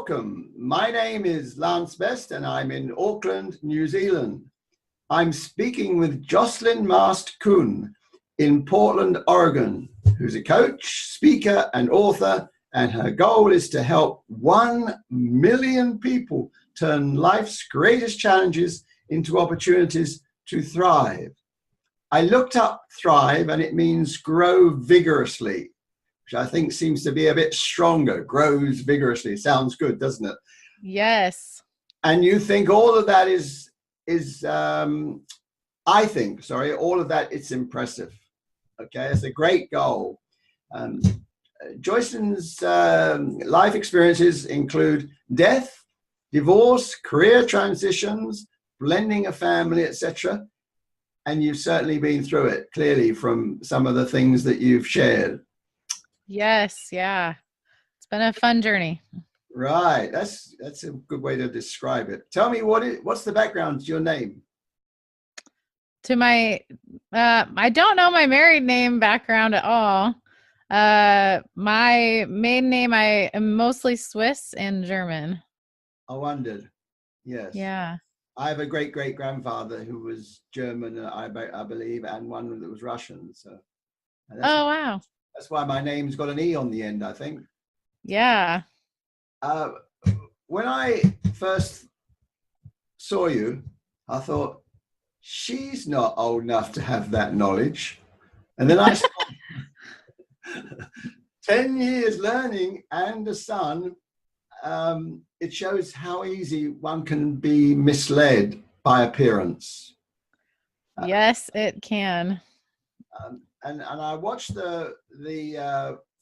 welcome. My name is Lance Best and I'm in Auckland, New Zealand. I'm speaking with Jocelyn Mast Kuhn in Portland, Oregon, who's a coach, speaker, and author, and her goal is to help 1 million people turn life's greatest challenges into opportunities to thrive. I looked up thrive and it means grow vigorously, which I think seems to be a bit stronger. Grows vigorously. Sounds good, doesn't it? Yes. And you think all of that I think, all of that, it's impressive. Okay, it's a great goal. Jocelyn's life experiences include death, divorce, career transitions, blending a family, etc. And you've certainly been through it, clearly, from some of the things that you've shared. Yes, yeah. It's been a fun journey. Right, that's a good way to describe it. Tell me, what's the background to your name? To my, I don't know my married name background at all. My maiden name, I am mostly Swiss and German. I wondered. Yes. Yeah. I have a great-great-grandfather who was German, I believe, and one that was Russian. So. Oh, wow. That's why my name's got an E on the end, I think. Yeah. When I first saw you, I thought, she's not old enough to have that knowledge. And then I saw 10 years learning and a son. It shows how easy one can be misled by appearance. Yes, it can. And I watched the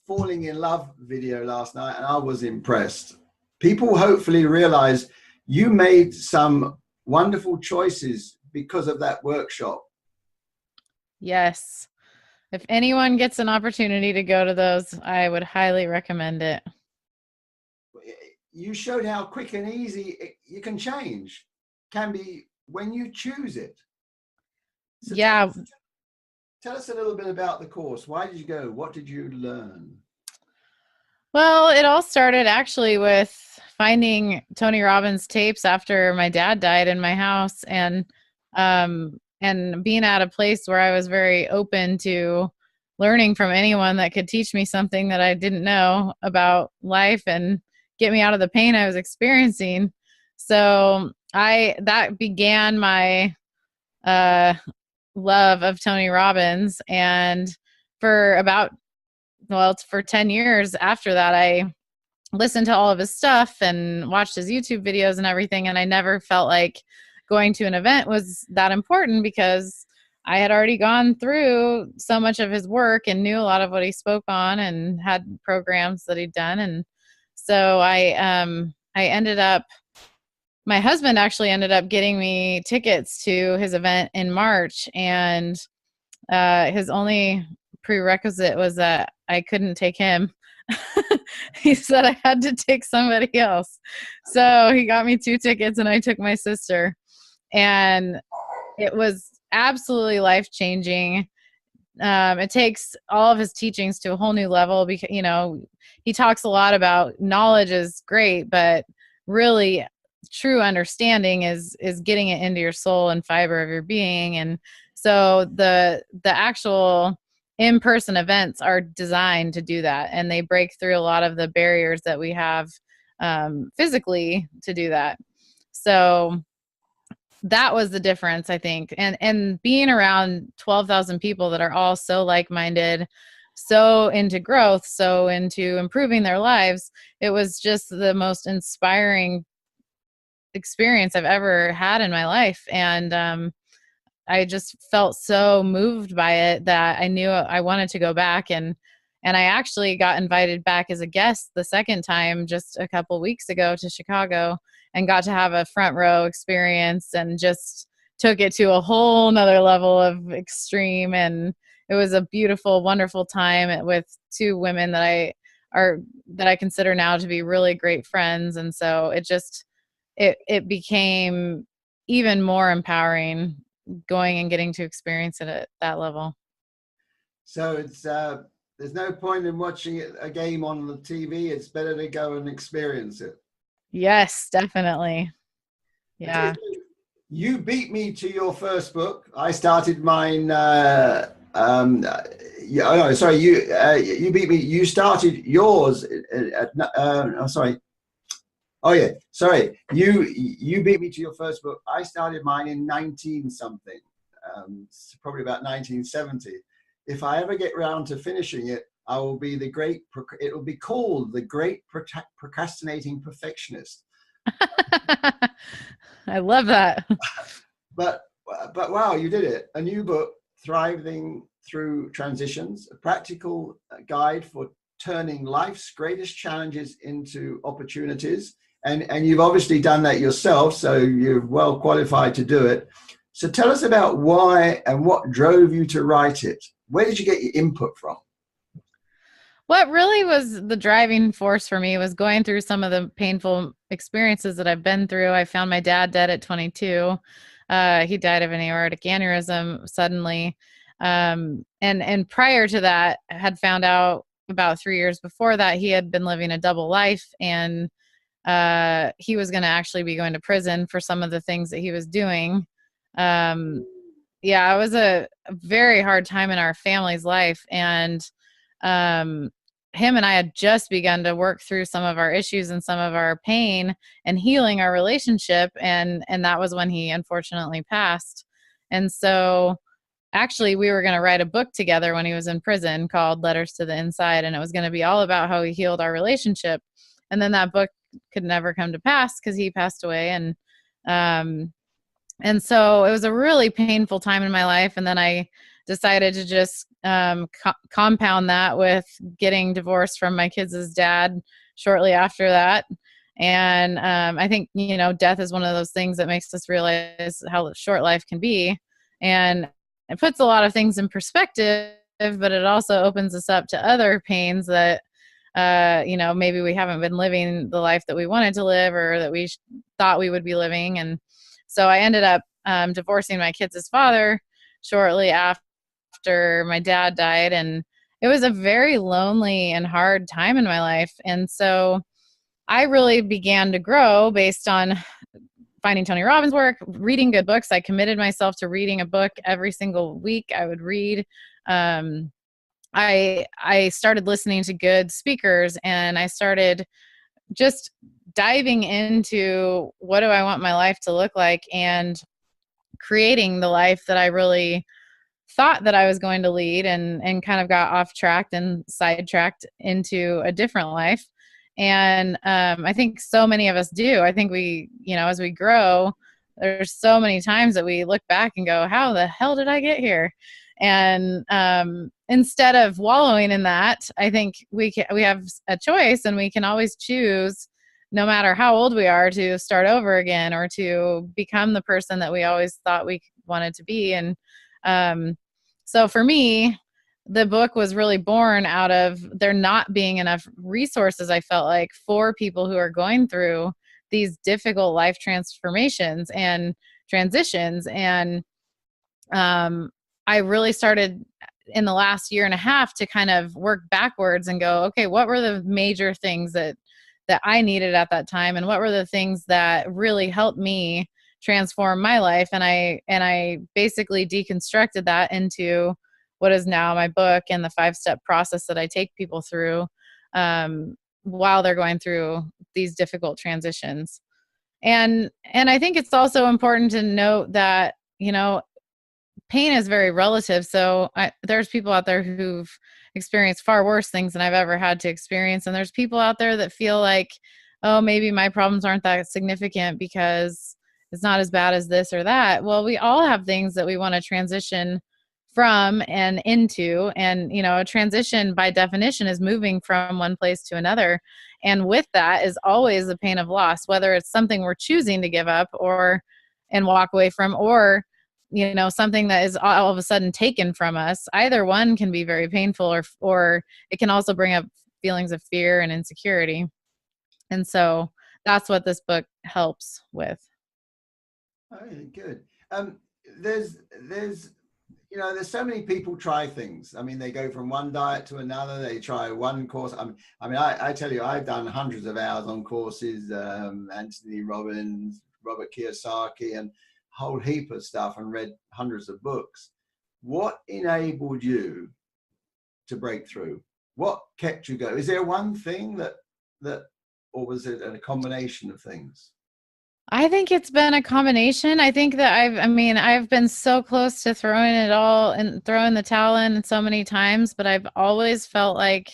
falling in love video last night and I was impressed. People hopefully realize you made some wonderful choices because of that workshop. Yes. If anyone gets an opportunity to go to those, I would highly recommend it. You showed how quick and easy you can change, can be when you choose it. So yeah. Tell us a little bit about the course. Why did you go? What did you learn? Well, it all started actually with finding Tony Robbins tapes after my dad died in my house, and being at a place where I was very open to learning from anyone that could teach me something that I didn't know about life and get me out of the pain I was experiencing. So that began my love of Tony Robbins. And for 10 years after that, I listened to all of his stuff and watched his YouTube videos and everything. And I never felt like going to an event was that important because I had already gone through so much of his work and knew a lot of what he spoke on and had programs that he'd done. And so my husband actually ended up getting me tickets to his event in March, and his only prerequisite was that I couldn't take him. He said I had to take somebody else. So he got me 2 tickets and I took my sister, and it was absolutely life-changing. It takes all of his teachings to a whole new level because, he talks a lot about knowledge is great, but really true understanding is getting it into your soul and fiber of your being. And so the actual in-person events are designed to do that, and they break through a lot of the barriers that we have physically to do that. So that was the difference, I think. And being around 12,000 people that are all so like-minded, so into growth, so into improving their lives, it was just the most inspiring experience I've ever had in my life. And I just felt so moved by it that I knew I wanted to go back. And I actually got invited back as a guest the second time just a couple weeks ago to Chicago, and got to have a front row experience and just took it to a whole nother level of extreme. And it was a beautiful, wonderful time with 2 women that I consider now to be really great friends. And so it became even more empowering going and getting to experience it at that level. So it's there's no point in watching a game on the TV. It's better to go and experience it. Yes, definitely. I tell you, Yeah. you beat me to your first book. I started mine. Yeah, oh no, sorry. You beat me. You started yours. I'm sorry. Oh yeah, sorry. You beat me to your first book. I started mine in 19 something, probably about 1970. If I ever get round to finishing it, I will be the great. It will be called the Great Procrastinating Perfectionist. I love that. But but wow, you did it. A new book, Thriving Through Transitions, a practical guide for turning life's greatest challenges into opportunities. And you've obviously done that yourself, so you're well qualified to do it. So tell us about why and what drove you to write it. Where did you get your input from? What really was the driving force for me was going through some of the painful experiences that I've been through. I found my dad dead at 22. He died of an aortic aneurysm suddenly. And prior to that, I had found out about 3 years before that he had been living a double life, and he was going to actually be going to prison for some of the things that he was doing. Um, yeah, it was a very hard time in our family's life, and um, him and I had just begun to work through some of our issues and some of our pain and healing our relationship, and that was when he unfortunately passed. And so actually we were going to write a book together when he was in prison called Letters to the Inside, and it was going to be all about how he healed our relationship. And then that book could never come to pass because he passed away. Um and so it was a really painful time in my life. And then I decided to just compound that with getting divorced from my kids' dad shortly after that. And I think, death is one of those things that makes us realize how short life can be. And it puts a lot of things in perspective, but it also opens us up to other pains that, maybe we haven't been living the life that we wanted to live or that we thought we would be living. And so I ended up divorcing my kids' father shortly after my dad died. And it was a very lonely and hard time in my life. And so I really began to grow based on finding Tony Robbins' work, reading good books. I committed myself to reading a book every single week. I would read. Um, I started listening to good speakers, and I started just diving into what do I want my life to look like, and creating the life that I really thought that I was going to lead, and kind of got off track and sidetracked into a different life. And I think so many of us do. I think we, as we grow, there's so many times that we look back and go, how the hell did I get here? And instead of wallowing in that, I think we have a choice, and we can always choose, no matter how old we are, to start over again or to become the person that we always thought we wanted to be. And um, so for me, the book was really born out of there not being enough resources, I felt like, for people who are going through these difficult life transformations and transitions. And I really started in the last year and a half to kind of work backwards and go, okay, what were the major things that I needed at that time, and what were the things that really helped me transform my life? And I basically deconstructed that into what is now my book and the 5-step process that I take people through while they're going through these difficult transitions. And I think it's also important to note that, pain is very relative. So there's people out there who've experienced far worse things than I've ever had to experience. And there's people out there that feel like, oh, maybe my problems aren't that significant because it's not as bad as this or that. Well, we all have things that we want to transition from and into. And, a transition by definition is moving from one place to another. And with that is always the pain of loss, whether it's something we're choosing to give up or and walk away from, or something that is all of a sudden taken from us. Either one can be very painful, or it can also bring up feelings of fear and insecurity. And so that's what this book helps with. Oh, good. Um, there's you know, there's so many people try things. I mean, they go from one diet to another. They try one course. I tell you, I've done hundreds of hours on courses, Anthony Robbins, Robert Kiyosaki, and a whole heap of stuff, and read hundreds of books. What enabled you to break through? What kept you going? Is there one thing or was it a combination of things? I think it's been a combination. I think that I've been so close to throwing it all and throwing the towel in so many times, but I've always felt like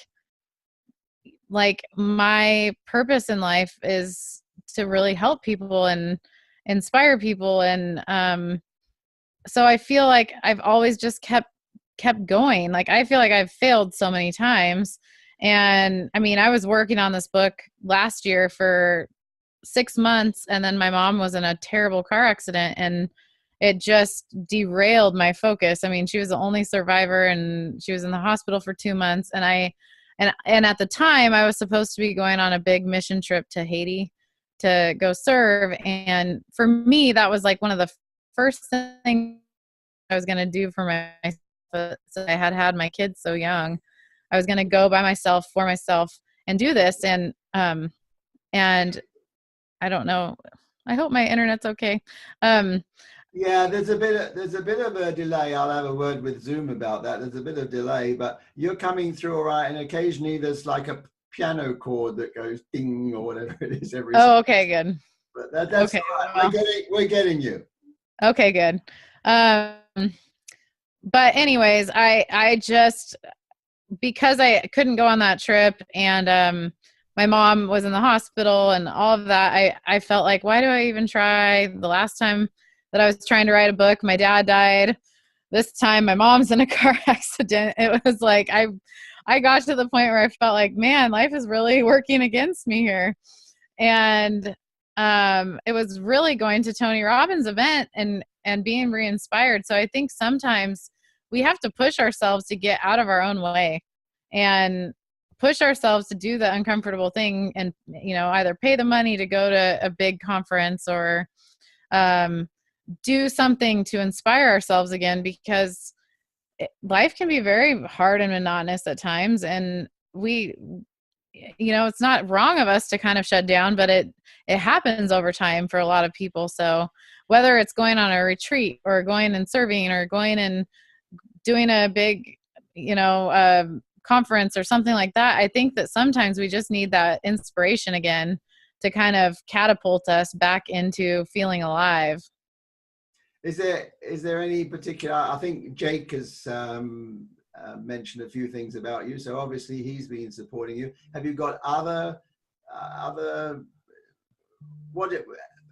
my purpose in life is to really help people and inspire people. And so I feel like I've always just kept going. Like, I feel like I've failed so many times. And I mean, I was working on this book last year for 6 months, and then my mom was in a terrible car accident, and it just derailed my focus. I mean, she was the only survivor, and she was in the hospital for 2 months. And at the time, I was supposed to be going on a big mission trip to Haiti to go serve. And for me, that was like one of the first things I was going to do for myself. So I had my kids so young. I was going to go by myself, for myself, and do this. And I don't know. I hope my internet's okay. Yeah, there's a bit of a delay. I'll have a word with Zoom about that. There's a bit of delay, but you're coming through all right. And occasionally there's like a piano chord that goes ding or whatever it is every. Oh, okay, good. But that's okay. all right. Well, we're getting you. Okay, good. But anyways, I just, because I couldn't go on that trip, and my mom was in the hospital and all of that, I felt like, why do I even try? The last time that I was trying to write a book, my dad died. This time my mom's in a car accident. It was like, I got to the point where I felt like, man, life is really working against me here. And it was really going to Tony Robbins' event and being re-inspired. So I think sometimes we have to push ourselves to get out of our own way and push ourselves to do the uncomfortable thing, and, you know, either pay the money to go to a big conference, or do something to inspire ourselves again, because life can be very hard and monotonous at times. And it's not wrong of us to kind of shut down, but it happens over time for a lot of people. So whether it's going on a retreat, or going and serving, or going and doing a big, conference or something like that, I think that sometimes we just need that inspiration again to kind of catapult us back into feeling alive. Is there any particular, I think Jake has mentioned a few things about you, so obviously he's been supporting you. Have you got other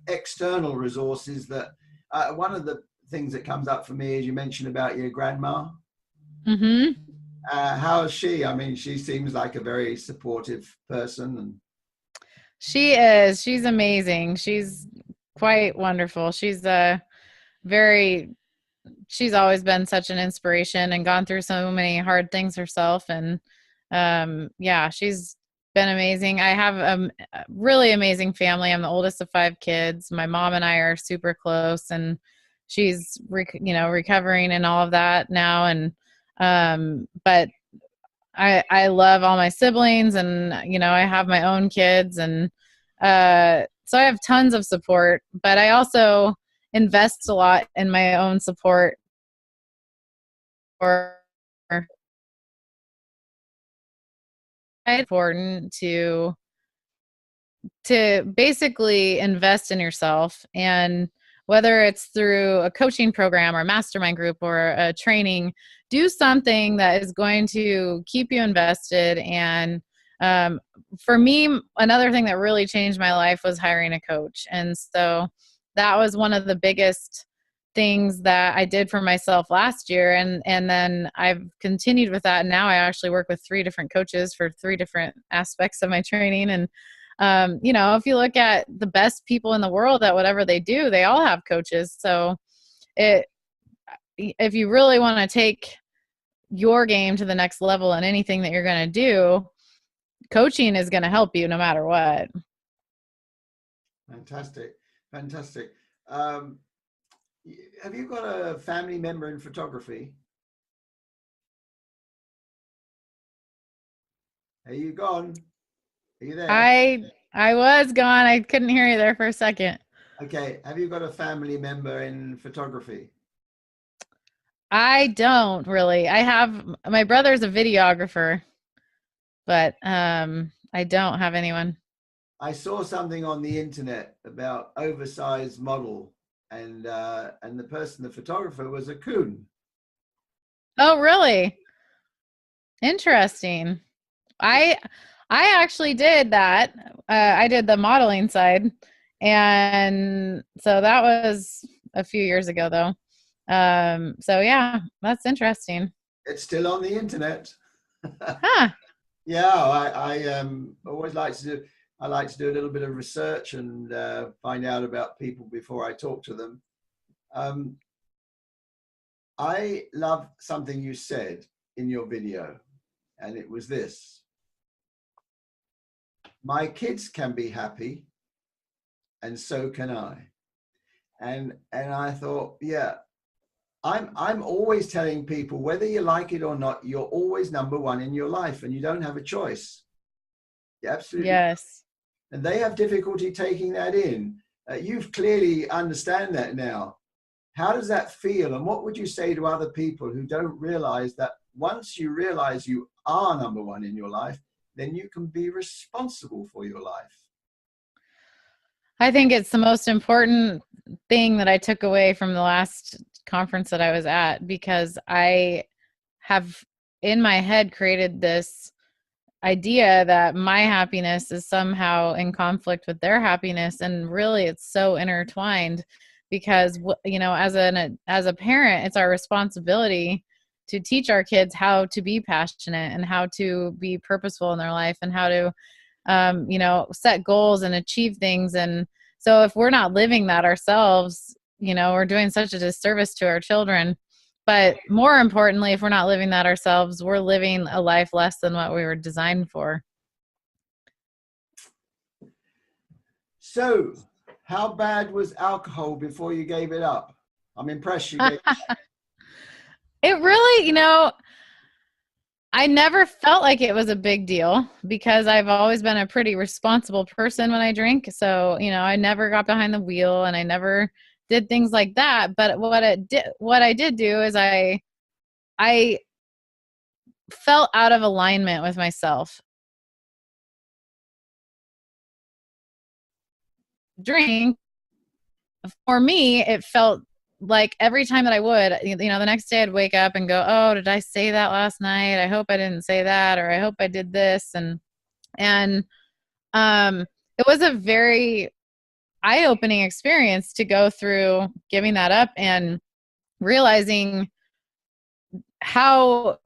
external resources that one of the things that comes up for me is you mentioned about your grandma. Mm-hmm. How is she? I mean, she seems like a very supportive person. And she is. She's amazing. She's quite wonderful. She's she's always been such an inspiration and gone through so many hard things herself. And she's been amazing. I have a really amazing family. I'm the oldest of 5 kids. My mom and I are super close, and she's recovering and all of that now. And but I love all my siblings, and I have my own kids, and so I have tons of support, but I also invest a lot in my own support. Or it's important to basically invest in yourself, and whether it's through a coaching program or mastermind group or a training, do something that is going to keep you invested. And for me, another thing that really changed my life was hiring a coach. And so that was one of the biggest things that I did for myself last year. And then I've continued with that. And now I actually work with 3 different coaches for 3 different aspects of my training. And if you look at the best people in the world at whatever they do, they all have coaches. So if you really want to take your game to the next level in anything that you're going to do, coaching is going to help you no matter what. Fantastic. Have you got a family member in photography? Are you gone? Are you there? I was gone. I couldn't hear you there for a second. Okay. Have you got a family member in photography? I don't really. I have my brother's a videographer, but I don't have anyone. I saw something on the internet about oversized model, and the person, the photographer, was a Kuhn. Oh, really? Interesting. I I actually did that. I did the modeling side, and so that was a few years ago, though. So yeah, that's interesting. It's still on the internet. Huh. Yeah, I always like to do. I like to do a little bit of research and find out about people before I talk to them. Um, I love something you said in your video, and it was this: my kids can be happy, and so can I. And I thought, yeah, I'm always telling people, whether you like it or not, you're always number one in your life, and you don't have a choice. Yeah, absolutely. Yes. And they have difficulty taking that in. You've clearly understand that now. How does that feel? And what would you say to other people who don't realize that once you realize you are number one in your life, then you can be responsible for your life? I think it's the most important thing that I took away from the last conference that I was at, because I have in my head created this idea that my happiness is somehow in conflict with their happiness, and really it's so intertwined, because as a parent, it's our responsibility to teach our kids how to be passionate and how to be purposeful in their life and how to set goals and achieve things. And so if we're not living that ourselves, we're doing such a disservice to our children. But more importantly, if we're not living that ourselves, we're living a life less than what we were designed for. So, how bad was alcohol before you gave it up? I'm impressed you gave it up. It really, I never felt like it was a big deal because I've always been a pretty responsible person when I drink. So, I never got behind the wheel and I never did things like that. But what I did do is I felt out of alignment with myself. Drink, for me, it felt like every time that I would, the next day I'd wake up and go, oh, did I say that last night? I hope I didn't say that, or I hope I did this. And it was a very eye-opening experience to go through giving that up and realizing how,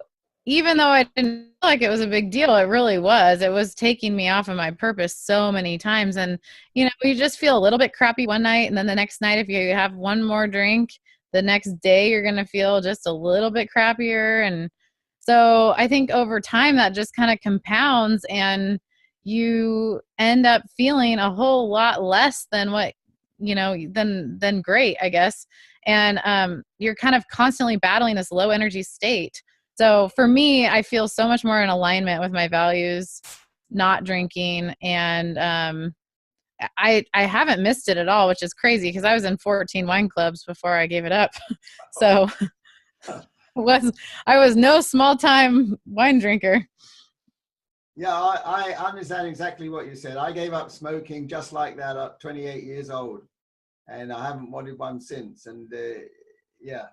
even though I didn't feel like it was a big deal, it really was. It was taking me off of my purpose so many times. And, you just feel a little bit crappy one night. And then the next night, if you have one more drink, the next day, you're going to feel just a little bit crappier. And so I think over time that just kind of compounds and you end up feeling a whole lot less than what, than great, I guess. And you're kind of constantly battling this low energy state. So for me, I feel so much more in alignment with my values, not drinking. And I haven't missed it at all, which is crazy because I was in 14 wine clubs before I gave it up. So I was no small time wine drinker. Yeah, I understand exactly what you said. I gave up smoking just like that at 28 years old, and I haven't wanted one since. And yeah,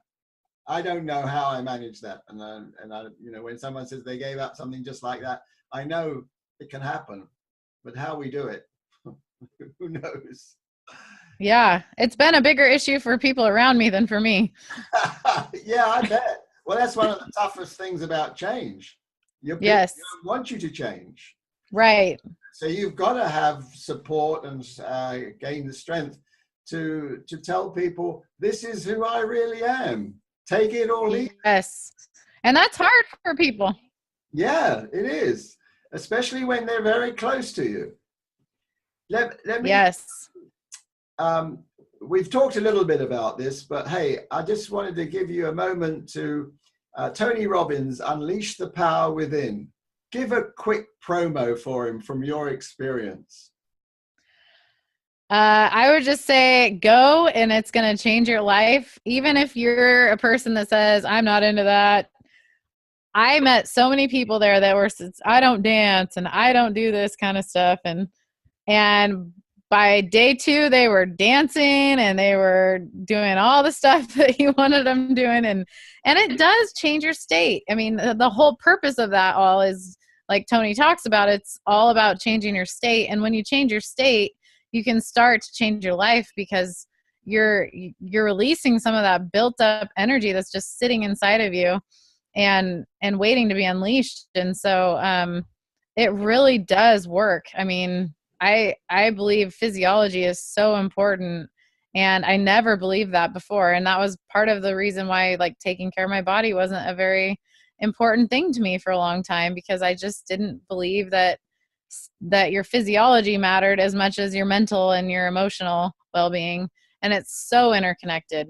I don't know how I managed that. And I, when someone says they gave up something just like that, I know it can happen, but how we do it, who knows? Yeah, it's been a bigger issue for people around me than for me. Yeah, I bet. Well, that's one of the toughest things about change. Your people Yes. don't want you to change. Right. So you've got to have support and gain the strength to tell people, this is who I really am. Take it or leave it. Yes. And that's hard for people. Yeah, it is, especially when they're very close to you. Let me. Yes. we've talked a little bit about this, but hey, I just wanted to give you a moment to Tony Robbins, Unleash the Power Within. Give a quick promo for him from your experience. I would just say go, and it's going to change your life. Even if you're a person that says, I'm not into that. I met so many people there that were, I don't dance and I don't do this kind of stuff. And by day 2, they were dancing and they were doing all the stuff that you wanted them doing. And it does change your state. I mean, the whole purpose of that all is, like Tony talks about, it's all about changing your state. And when you change your state, you can start to change your life, because you're releasing some of that built up energy that's just sitting inside of you and waiting to be unleashed. And so it really does work. I mean, I believe physiology is so important, and I never believed that before. And that was part of the reason why, like, taking care of my body wasn't a very important thing to me for a long time, because I just didn't believe that your physiology mattered as much as your mental and your emotional well-being. And it's so interconnected.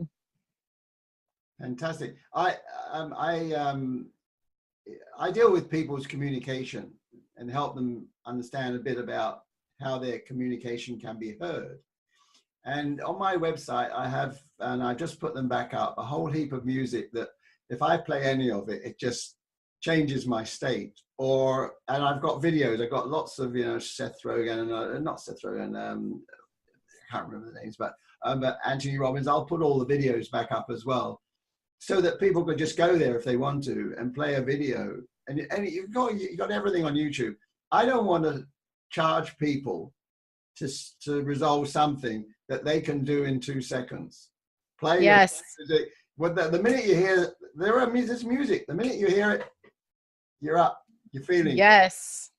Fantastic. I deal with people's communication and help them understand a bit about how their communication can be heard. And on my website, I have, and I just put them back up, a whole heap of music that if I play any of it, it just changes my state. And I've got videos. I've got lots of, Seth Rogen and not Seth Rogen. I can't remember the names, but Anthony Robbins. I'll put all the videos back up as well, so that people could just go there if they want to and play a video. And you've got everything on YouTube. I don't want to charge people to resolve something that they can do in 2 seconds. Play. Yes. The minute you hear there's music, the minute you hear it, you're up. You're feeling. Yes.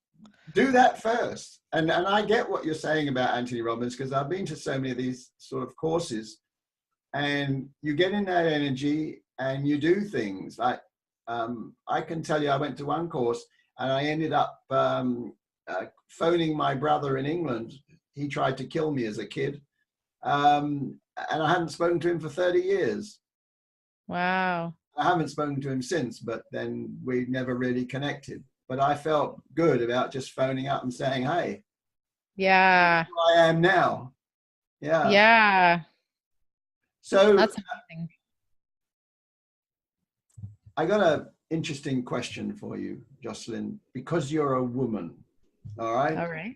Do that first. And I get what you're saying about Anthony Robbins, because I've been to so many of these sort of courses, and you get in that energy and you do things like, I can tell you, I went to one course and I ended up phoning my brother in England. He tried to kill me as a kid. And I hadn't spoken to him for 30 years. Wow. I haven't spoken to him since, but then we never really connected. But I felt good about just phoning up and saying, hey. Yeah. Who I am now. Yeah. Yeah. So that's amazing. I got an interesting question for you, Jocelyn, because you're a woman. All right. All right.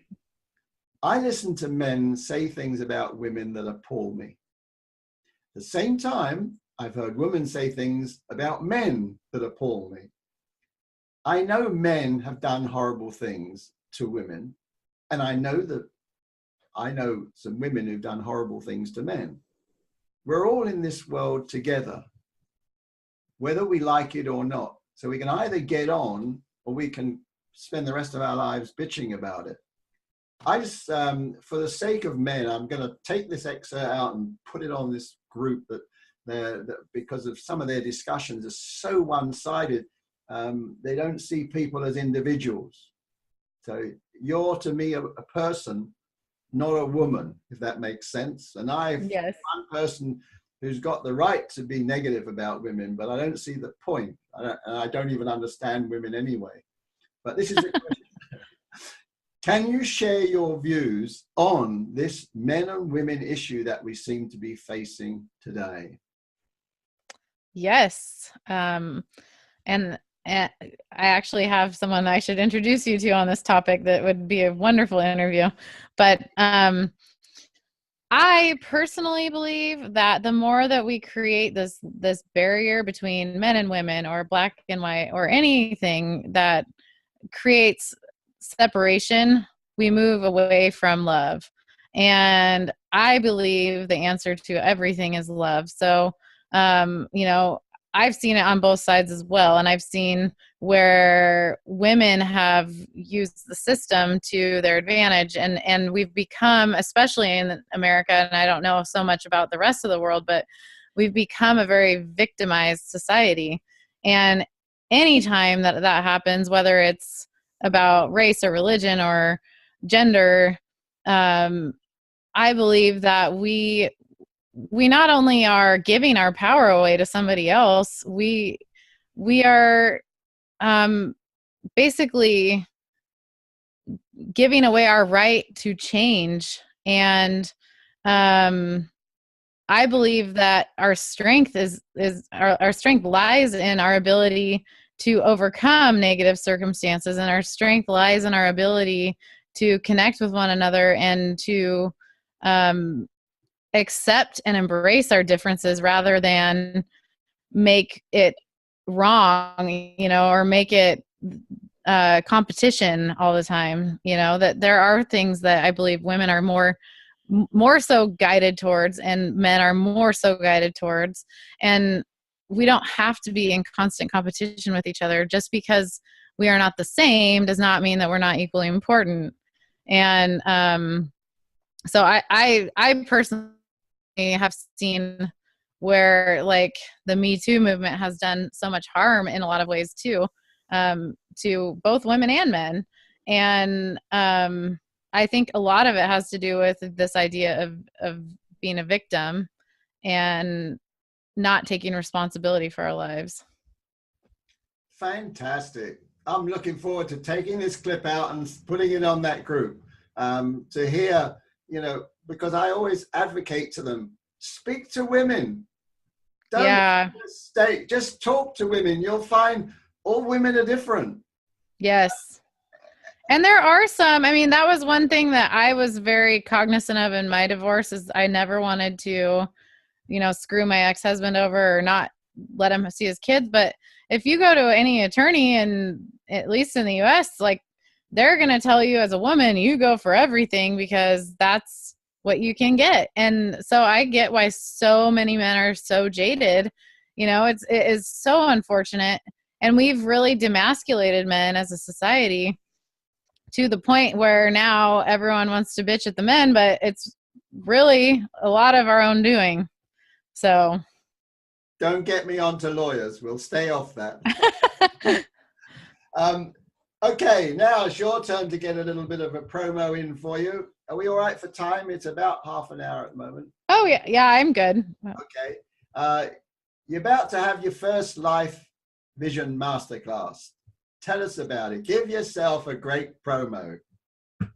I listen to men say things about women that appall me. At the same time, I've heard women say things about men that appall me. I know men have done horrible things to women, and I know some women who've done horrible things to men. We're all in this world together, whether we like it or not. So we can either get on, or we can spend the rest of our lives bitching about it. I just, for the sake of men, I'm going to take this excerpt out and put it on this group that because of some of their discussions are so one-sided. They don't see people as individuals. So you're, to me, a person, not a woman, if that makes sense. And Yes. one person who's got the right to be negative about women, but I don't see the point. And I don't even understand women anyway. But this is the question. Can you share your views on this men and women issue that we seem to be facing today? Yes. And I actually have someone I should introduce you to on this topic that would be a wonderful interview. But I personally believe that the more that we create this barrier between men and women, or black and white, or anything that creates separation, we move away from love. And I believe the answer to everything is love. So, I've seen it on both sides as well. And I've seen where women have used the system to their advantage. And we've become, especially in America, and I don't know so much about the rest of the world, but we've become a very victimized society. And anytime that happens, whether it's about race or religion or gender, I believe that we we not only are giving our power away to somebody else, we are basically giving away our right to change. And I believe that our strength our strength lies in our ability to overcome negative circumstances, and our strength lies in our ability to connect with one another and to accept and embrace our differences rather than make it wrong, or make it competition all the time. That there are things that I believe women are more so guided towards, and men are more so guided towards. And we don't have to be in constant competition with each other. Just because we are not the same does not mean that we're not equally important. And so I personally have seen where, like, the Me Too movement has done so much harm in a lot of ways too, to both women and men. And I think a lot of it has to do with this idea of being a victim and not taking responsibility for our lives. Fantastic. I'm looking forward to taking this clip out and putting it on that group, to hear, because I always advocate to them, speak to women. Don't just talk to women. You'll find all women are different. Yes. And there are some, that was one thing that I was very cognizant of in my divorce, is I never wanted to, screw my ex-husband over or not let him see his kids. But if you go to any attorney, and at least in the US, like, they're going to tell you as a woman, you go for everything because that's what you can get. And so I get why so many men are so jaded. It is so unfortunate. And we've really demasculated men as a society to the point where now everyone wants to bitch at the men, but it's really a lot of our own doing. So don't get me onto lawyers. We'll stay off that. Okay, now it's your turn to get a little bit of a promo in for you. Are we all right for time? It's about half an hour at the moment. Oh, yeah. Yeah, I'm good. Okay. You're about to have your First Life Vision Masterclass. Tell us about it. Give yourself a great promo.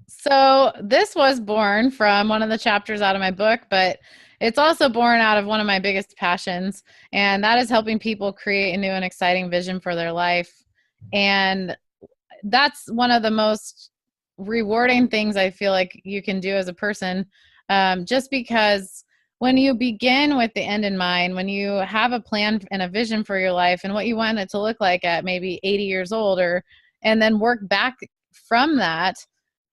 So this was born from one of the chapters out of my book, but it's also born out of one of my biggest passions, and that is helping people create a new and exciting vision for their life. And that's one of the most rewarding things I feel like you can do as a person, just because when you begin with the end in mind, when you have a plan and a vision for your life and what you want it to look like at maybe 80 years old, and then work back from that,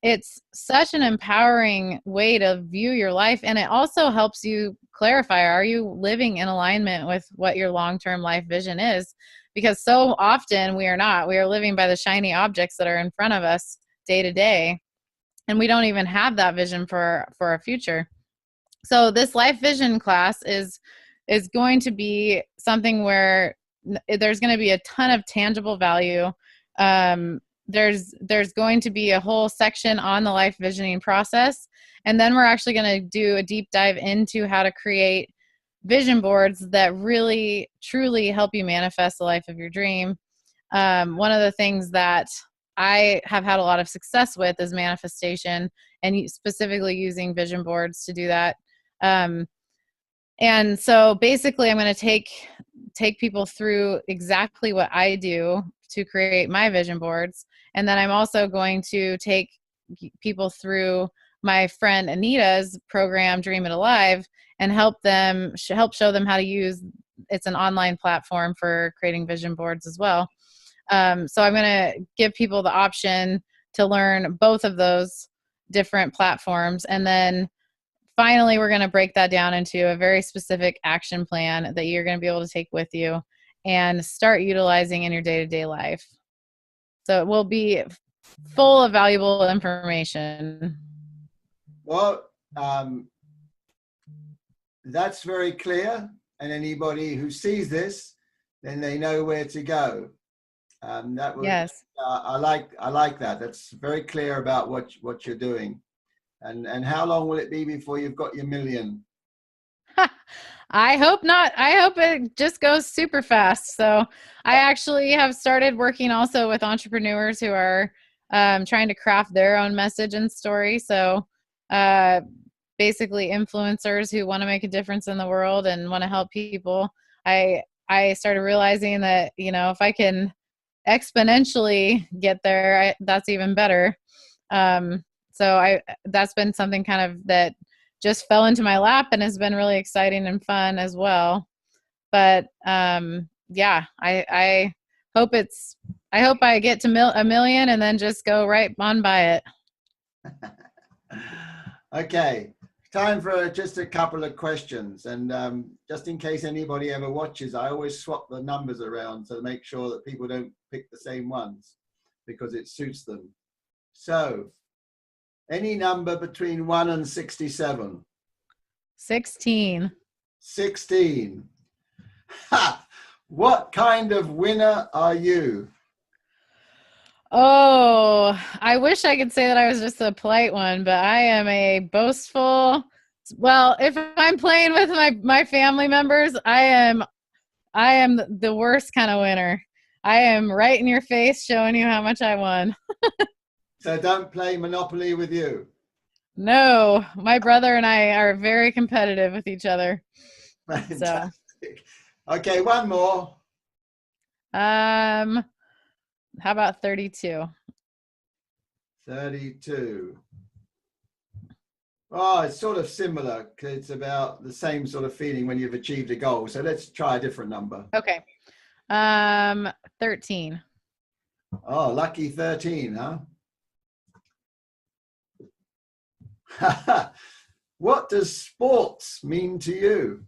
it's such an empowering way to view your life. And it also helps you clarify, are you living in alignment with what your long-term life vision is? Because so often we are not. We are living by the shiny objects that are in front of us day to day, and we don't even have that vision for our future. So this life vision class is going to be something where there's going to be a ton of tangible value. There's going to be a whole section on the life visioning process, and then we're actually going to do a deep dive into how to create vision boards that really truly help you manifest the life of your dream. One of the things that I have had a lot of success with is manifestation, and specifically using vision boards to do that. And so basically I'm going to take people through exactly what I do to create my vision boards. And then I'm also going to take people through my friend Anita's program, Dream It Alive, and help show them how to use. It's an online platform for creating vision boards as well. So I'm going to give people the option to learn both of those different platforms. And then finally, we're going to break that down into a very specific action plan that you're going to be able to take with you and start utilizing in your day-to-day life. So it will be full of valuable information. Well, that's very clear. And anybody who sees this, then they know where to go. That was, yes. I like that. That's very clear about what you're doing. And how long will it be before you've got your million? I hope not. I hope it just goes super fast. So I actually have started working also with entrepreneurs who are trying to craft their own message and story. So uh, basically influencers who want to make a difference in the world and want to help people. I started realizing that, if I can exponentially get there, that's even better. So that's been something kind of that just fell into my lap and has been really exciting and fun as well. But yeah, I hope I hope I get to a million and then just go right on by it. Okay, time for just a couple of questions. And just in case anybody ever watches, I always swap the numbers around to make sure that people don't pick the same ones because it suits them. So, any number between 1 and 67? 16. 16. Ha! What kind of winner are you? Oh, I wish I could say that I was just a polite one, but I am a boastful. Well, if I'm playing with my family members, I am the worst kind of winner. I am right in your face showing you how much I won. So don't play Monopoly with you. No, my brother and I are very competitive with each other. Fantastic. Okay, one more. How about 32? 32. Oh, it's sort of similar. It's about the same sort of feeling when you've achieved a goal. So let's try a different number. Okay. 13. Oh, lucky 13, huh? What does sports mean to you?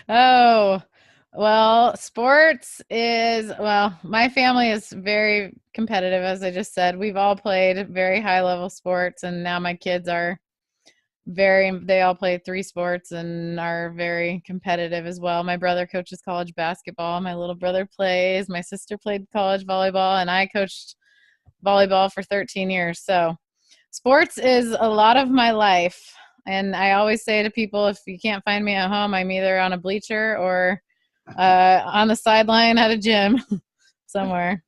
Oh, well, my family is very competitive, as I just said. We've all played very high level sports, and now my kids are they all play 3 sports and are very competitive as well. My brother coaches college basketball. My little brother plays. My sister played college volleyball, and I coached volleyball for 13 years. So sports is a lot of my life. And I always say to people, if you can't find me at home, I'm either on a bleacher or on the sideline at a gym somewhere.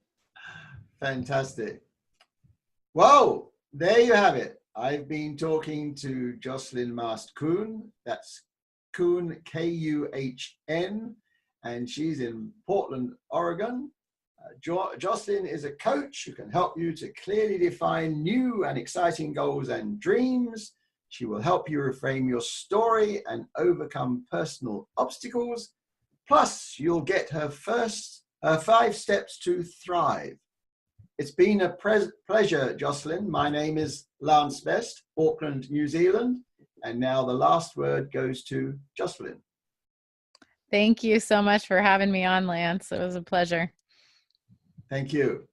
Fantastic. Whoa, there you have it. I've been talking to Jocelyn Mast Kuhn. That's Kuhn, Kuhn, and she's in Portland, Oregon. Jocelyn is a coach who can help you to clearly define new and exciting goals and dreams. She will help you reframe your story and overcome personal obstacles. Plus, you'll get her 5 steps to thrive. It's been a pleasure, Jocelyn. My name is Lance Best, Auckland, New Zealand. And now the last word goes to Jocelyn. Thank you so much for having me on, Lance. It was a pleasure. Thank you.